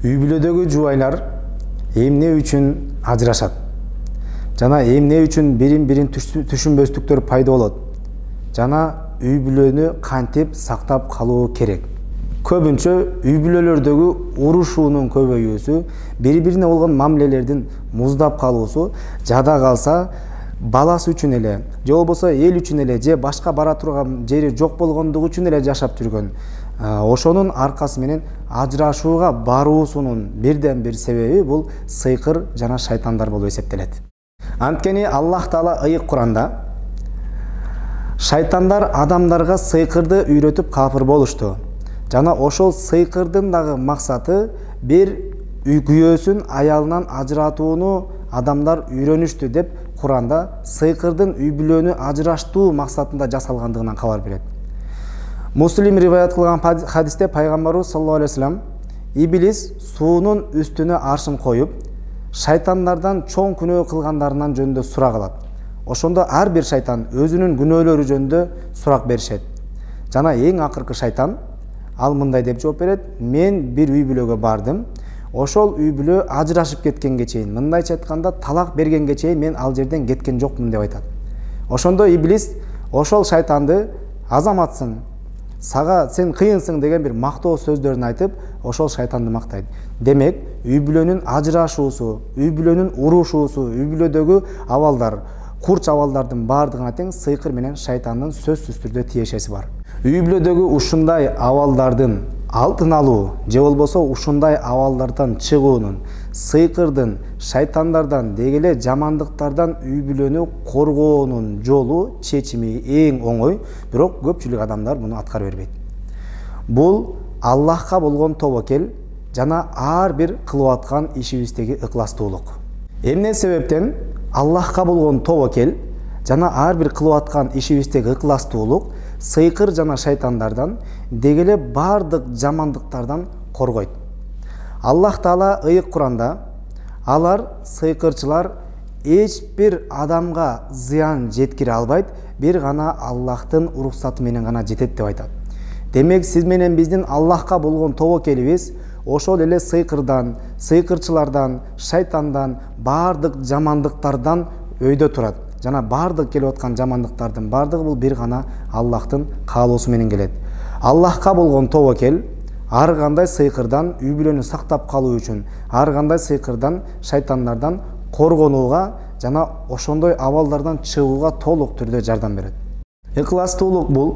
Үй бүлөдөгү жубайлар эмне үчүн ажырашат жана эмне үчүн бирин түшүнбөстүктөр пайда болот жана үй бүлөнү кантип сактап калуу керек. Көбүнчө үй бүлөлөрдөгү урушуунун көбөйүүсү, бири-бирине болгон мамилелердин муздап калуусу, жада калса баласы үчүн эле, же болбосо эл үчүн эле, же башка бара турган жери жок болгондугу үчүн эле жашап жүргөн. Ошонун аркасы менен ажырашууга баруусунун бирден бир себеби бул сыйкыр жана шайтандар болуп эсептелет. Анткени Аллах Таала ыйык Куранда шайтандар адамдарга сыйкырды үйрөтүп кафыр болушту. Жана ошол сыйкырдын дагы максаты бир күйөөсүн аялынан ажыратууну адамдар үйрөнүштү деп Куранда сыйкырдын үй бүлөнү ажыраштуу максатында жасалгандыгынан кабар берет. Муслим риваят кылган хадисте пайгамбарыбыз саллаллаху алейхи вассалам Иблис суунун үстүнө аршын коюп, шайтандардан чоң күнөө кылгандарынан жөнүндө сурак алат. Ошондо ар бир шайтан өзүнүн күнөөлөрү жөнүндө сурак беришет. Жана эң акыркы шайтан ал мындай деп жооп берет: мен бир үй бүлөгө бардым. Ошол үй бүлө ажырашып кеткенге чейин, мындайча айтканда талак бергенге чейин мен ал жерден кеткен жокмун деп айтат. Ошондо Иблис ошол шайтанды азаматсың, сага сен кыйынсың деген бир мактоо сөздөрүн айтып, ошол шайтанды мактайт. Демек, үй бүлөнүн ажырашуусу, үй бүлөнүн урушуусу, үй бүлөдөгү абалдар, курч абалдардын бардыгына тең сыйкыр менен шайтандын сөзсүз түрдө тиешеси бар. Үй бүлөдөгү ушундай абалдардын алдын алуу, же болбосо ушундай абалдардан чыгуунун, сыйкырдын, шайтандардан, дегеле жамандыктардан үй бүлөнү коргоонун жолу, чечими эң оңой, бирок көпчүлүк адамдар муну аткара бербейт. Бул Аллахка болгон тобокел жана ар бир кылып аткан ишибиздеги ыкластуулук. Эмне себептен Аллахка болгон тобокел жана ар бир кылып аткан ишибиздеги ыкластуулук сыйкыр жана шайтандардан, дегеле бардык жамандыктардан коргойт. Аллах Таала ыйык Куранда алар сыйкырчылар эч бир адамга зыян жеткире албайт, бир гана Аллахтын уруксаты менен гана жетет деп айтат. Демек, сиз менен биздин Аллахка болгон тобокелибиз ошол эле сыйкырдан, сыйкырчылардан, шайтандан, бардык жамандыктардан өйдө турат. Жана бардык келип аткан жамандыктардын бардыгы бул бир гана Аллахтын каалоосу менен келет. Аллахка болгон тобокел ар кандай сыйкырдан үй бүлөнү сактап калуу үчүн, ар кандай сыйкырдан, шайтандардан коргонууга жана ошондой абалдардан чыгууга толук түрдө жардам берет. Ыкластуулук бул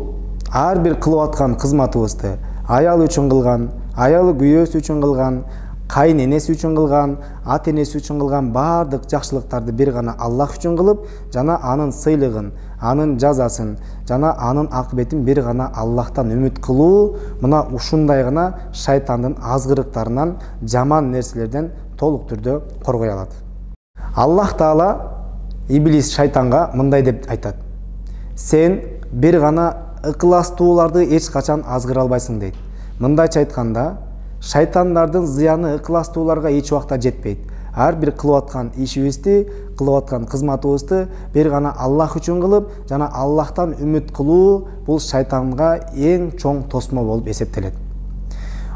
ар бир кылып аткан кызматыбызды аял үчүн кылган, аялы күйөөсү үчүн кылган, кайненеси үчүн кылган, ата-энеси үчүн кылган бардык жакшылыктарды бир гана Аллах үчүн кылып, жана анын сыйлыгын, анын жазасын, жана анын акыбетин бир гана Аллахтан үмүт кылуу, мына ушундай гана шайтандын азгырыктарынан, жаман нерселерден толук түрдө коргой алат. Аллах Таала Иблис шайтанга мындай деп айтат: сен бир гана ыкластууларды эч качан азгыра албайсың дейт. Мындайча айтканда, шайтандардын зыяны ыкластууларга эч убакта жетпейт. Ар бир кылып аткан ишибизди, кылып аткан кызматыбызды бир гана Аллах үчүн кылып, жана Аллахтан үмүт кылуу бул шайтанга эң чоң тосмо болуп эсептелет.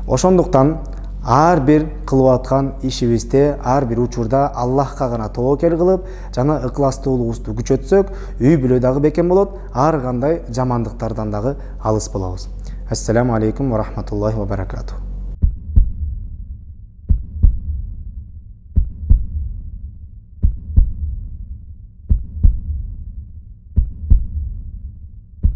Ошондуктан ар бир кылып аткан ишибизде, ар бир учурда Аллахка гана тобокел кылып, жана ыкластуулугубузду күчөтсөк, үй бүлө дагы бекем болот, ар кандай жамандыктардан дагы алыс болобуз. Ассаламу алейкум ва рахматуллахи ва баракатух.